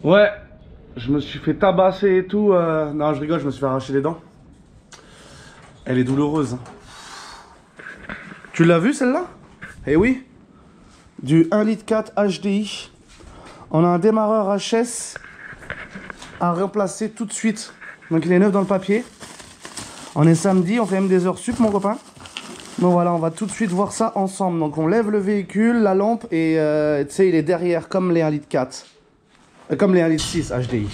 Ouais, je me suis fait tabasser et tout. Non, je rigole, je me suis fait arracher les dents. Elle est douloureuse. Tu l'as vue celle-là? Eh oui. Du 1,4 litre HDI. On a un démarreur HS à remplacer tout de suite. Donc il est neuf dans le papier. On est samedi, on fait même des heures sup, mon copain. Donc voilà, on va tout de suite voir ça ensemble. Donc on lève le véhicule, la lampe et tu sais, il est derrière comme les 1,4 litre. Comme les 1,6 litre HDI.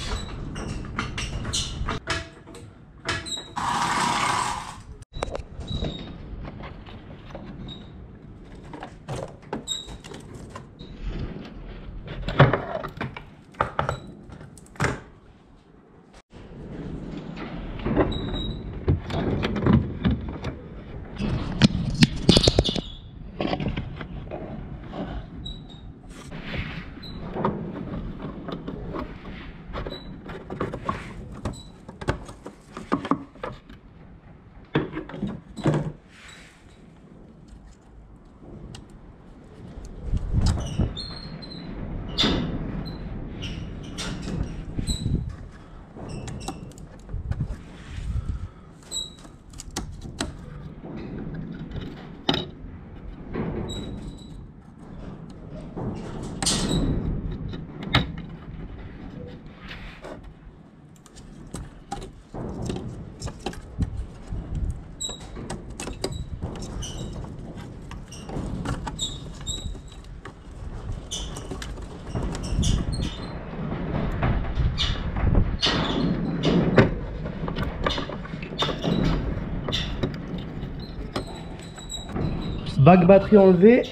Bac batterie enlevée,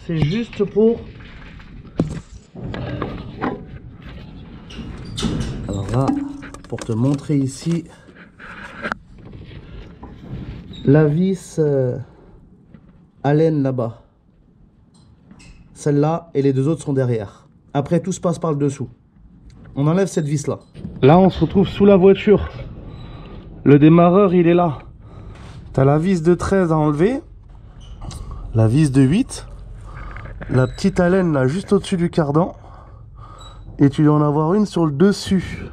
c'est juste pour... Alors là, pour te montrer ici, la vis Allen là-bas. Celle-là et les deux autres sont derrière. Après, tout se passe par le dessous. On enlève cette vis-là. Là, on se retrouve sous la voiture. Le démarreur, il est là. Tu as la vis de 13 à enlever. La vis de 8, la petite Allen là juste au-dessus du cardan, et tu dois en avoir une sur le dessus.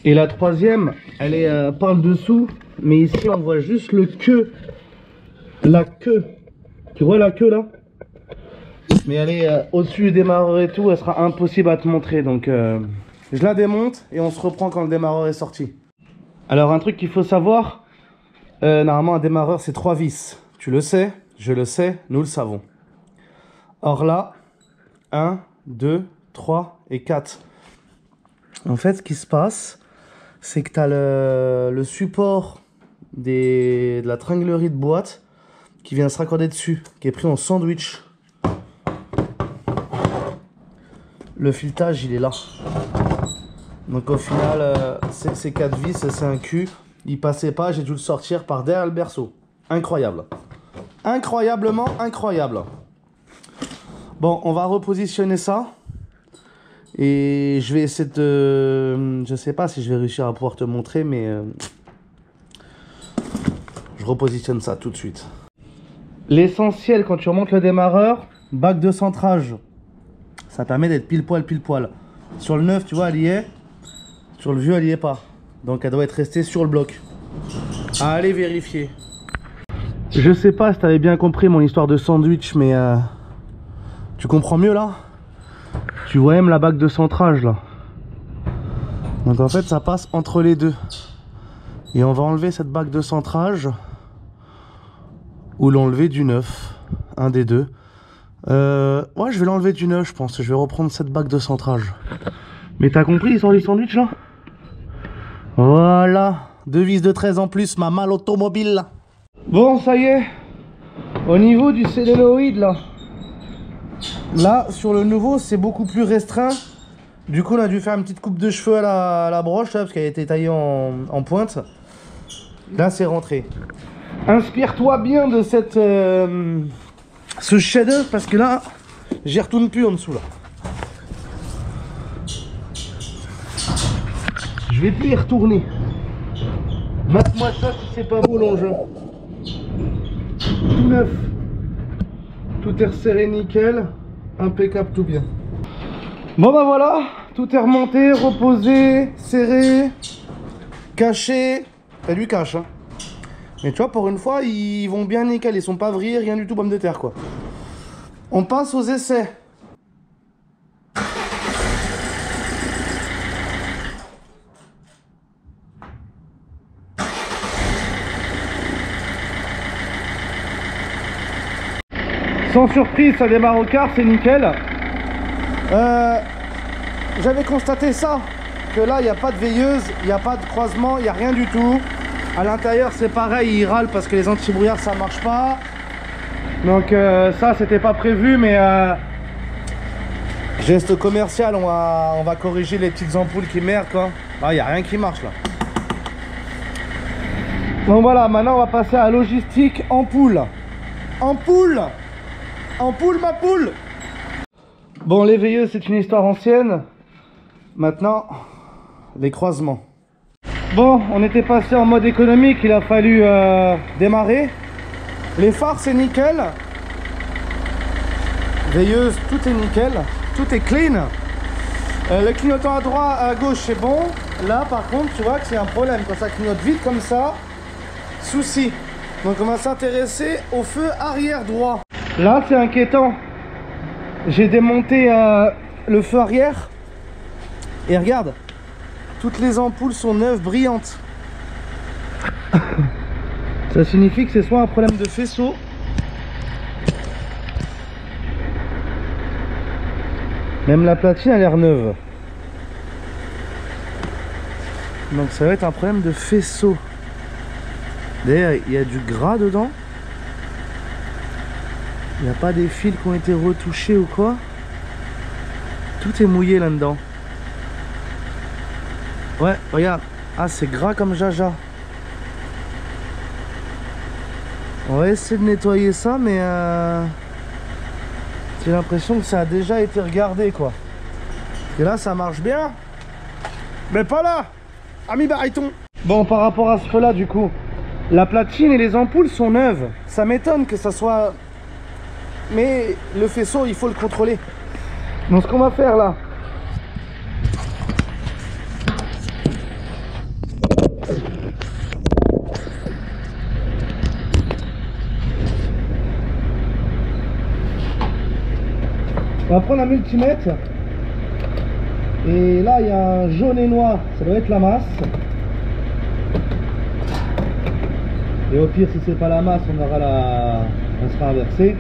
Et la troisième, elle est par le dessous, mais ici on voit juste le queue. La queue. Tu vois la queue là? Mais elle est au-dessus du démarreur et tout, elle sera impossible à te montrer. Donc je la démonte et on se reprend quand le démarreur est sorti. Alors un truc qu'il faut savoir, normalement un démarreur c'est 3 vis. Tu le sais, je le sais, nous le savons. Or là, 1, 2, 3 et 4. En fait ce qui se passe, c'est que tu as le support de la tringlerie de boîte qui vient se raccorder dessus, qui est pris en sandwich. Le filetage il est là. Donc au final, ces 4 vis, c'est un cul. Il passait pas, j'ai dû le sortir par derrière le berceau. Incroyable. Incroyablement incroyable. Bon, on va repositionner ça. Et je vais essayer de... Je sais pas si je vais réussir à pouvoir te montrer, mais... je repositionne ça tout de suite. L'essentiel quand tu remontes le démarreur, bac de centrage. Ça permet d'être pile poil, pile poil. Sur le neuf, tu vois, elle y est. Sur le vieux, elle y est pas. Donc elle doit être restée sur le bloc. Allez vérifier. Je sais pas si tu avais bien compris mon histoire de sandwich, mais... tu comprends mieux là? Tu vois même la bague de centrage là. Donc en fait ça passe entre les deux. Et on va enlever cette bague de centrage. Ou l'enlever du neuf. Un des deux. Ouais, je vais l'enlever du neuf je pense. Je vais reprendre cette bague de centrage. Mais t'as compris l'histoire du sandwich là? Voilà. 2 vis de 13 en plus, ma malle automobile. Bon ça y est. Au niveau du solénoïde là. Là, sur le nouveau, c'est beaucoup plus restreint. Du coup, on a dû faire une petite coupe de cheveux à la broche, là, parce qu'elle a été taillée en pointe. Là, c'est rentré. Inspire-toi bien de cette, ce chef-d'œuvre, parce que là, j'y retourne plus en dessous, là. Je vais plus y retourner. Mate-moi ça si c'est pas beau, l'engin. Tout neuf. Tout est resserré nickel. Impeccable, tout bien. Bon bah voilà, tout est remonté, reposé, serré, caché. T'as du cache hein. Mais tu vois, pour une fois, ils vont bien nickel, ils sont pas vrillés, rien du tout, pomme de terre quoi. On passe aux essais. Sans surprise, ça démarre au quart, c'est nickel. J'avais constaté ça, que là, il n'y a pas de veilleuse, il n'y a pas de croisement, il n'y a rien du tout. À l'intérieur, c'est pareil, il râle parce que les anti-brouillards, ça marche pas. Donc ça, c'était pas prévu, mais geste commercial, on va corriger les petites ampoules qui merdent, quoi. Ah, il n'y a rien qui marche, là. Donc voilà, maintenant, on va passer à la logistique ampoule. Ampoule! Ampoule ma poule. Bon, les veilleuses c'est une histoire ancienne. Maintenant, les croisements. Bon, on était passé en mode économique, il a fallu démarrer. Les phares c'est nickel. Veilleuse, tout est nickel. Tout est clean. Le clignotant à droite, à gauche c'est bon. Là par contre tu vois que c'est un problème. Quand ça clignote vite comme ça, souci. Donc on va s'intéresser au feu arrière droit. Là c'est inquiétant. J'ai démonté le feu arrière. Et regarde, toutes les ampoules sont neuves, brillantes. Ça signifie que c'est soit un problème de faisceau. Même la platine a l'air neuve. Donc ça va être un problème de faisceau. D'ailleurs il y a du gras dedans. Il n'y a pas des fils qui ont été retouchés ou quoi. Tout est mouillé là-dedans. Ouais, regarde. Ah, c'est gras comme jaja. On va essayer de nettoyer ça, mais j'ai l'impression que ça a déjà été regardé, quoi. Et là, ça marche bien. Mais pas là. Ami Bariton. Bon, par rapport à ce feu-là, du coup, la platine et les ampoules sont neuves. Ça m'étonne que ça soit... Mais le faisceau, il faut le contrôler. Donc ce qu'on va faire là, On va prendre un multimètre. Et là, il y a un jaune et noir. Ça doit être la masse. Et au pire, si c'est pas la masse, on sera inversé.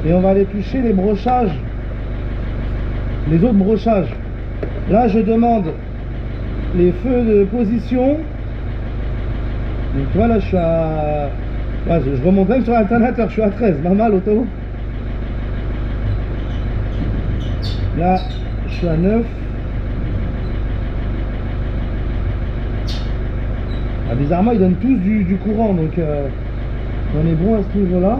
Et on va aller toucher les brochages. Les autres brochages. Là, je demande les feux de position. Donc tu vois, là, je suis à... Ouais, je remonte même sur l'alternateur, je suis à 13, normal auto. Là, je suis à 9. Ah, bizarrement, ils donnent tous du courant, donc on est bon à ce niveau-là.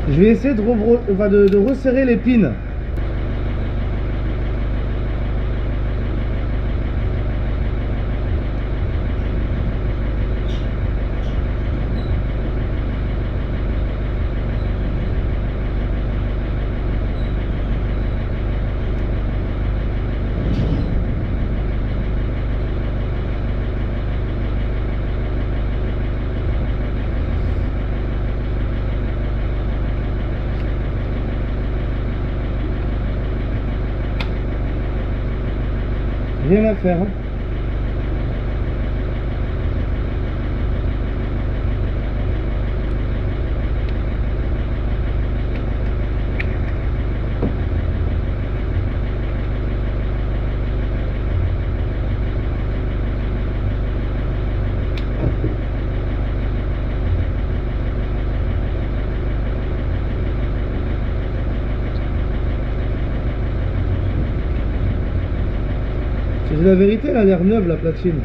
Je vais essayer de resserrer les pins. Rien à faire. Hein. C'est la vérité, elle a l'air neuve la platine.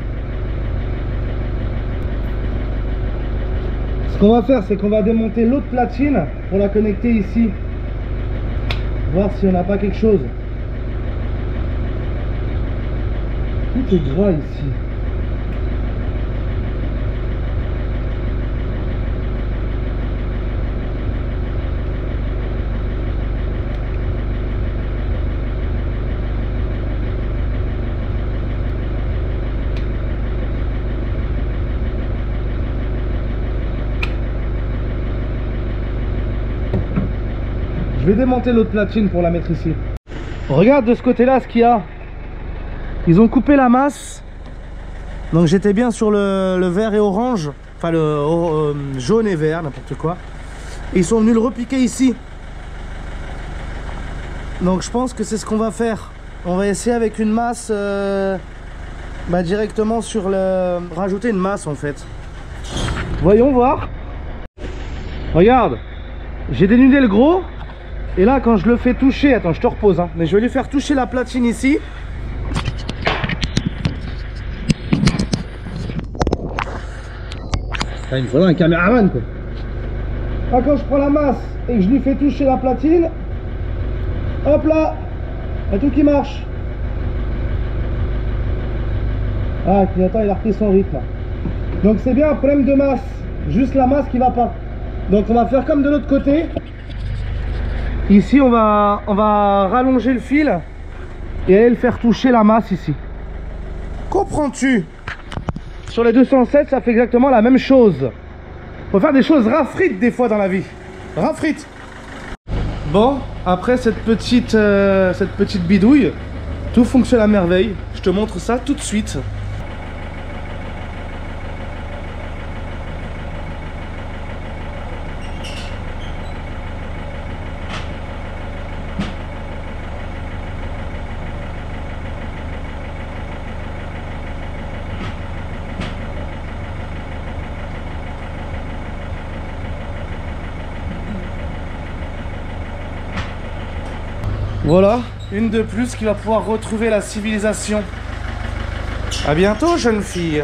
Ce qu'on va faire, c'est qu'on va démonter l'autre platine pour la connecter ici. Voir si on n'a pas quelque chose. Tout est gras ici. Je vais démonter l'autre platine pour la mettre ici. Regarde de ce côté-là ce qu'il y a. Ils ont coupé la masse. Donc j'étais bien sur le vert et orange. Enfin le jaune et vert, n'importe quoi. Et ils sont venus le repiquer ici. Donc je pense que c'est ce qu'on va faire. On va essayer avec une masse directement sur le... Rajouter une masse en fait. Voyons voir. Regarde. J'ai dénudé le gros. Et là quand je le fais toucher, attends je te repose hein, mais je vais lui faire toucher la platine ici. Ah, il me faudra un caméraman quoi. Là quand je prends la masse et que je lui fais toucher la platine, hop là, il y a tout qui marche. Ah le clignotant il a repris son rythme. Donc c'est bien un problème de masse, juste la masse qui va pas. Donc on va faire comme de l'autre côté. Ici on va rallonger le fil et aller le faire toucher la masse ici. Comprends-tu? Sur les 207 ça fait exactement la même chose. Faut faire des choses rafrites des fois dans la vie. Rafrites. Bon, après cette petite bidouille, tout fonctionne à merveille. Je te montre ça tout de suite. Voilà, une de plus qui va pouvoir retrouver la civilisation. À bientôt, jeune fille.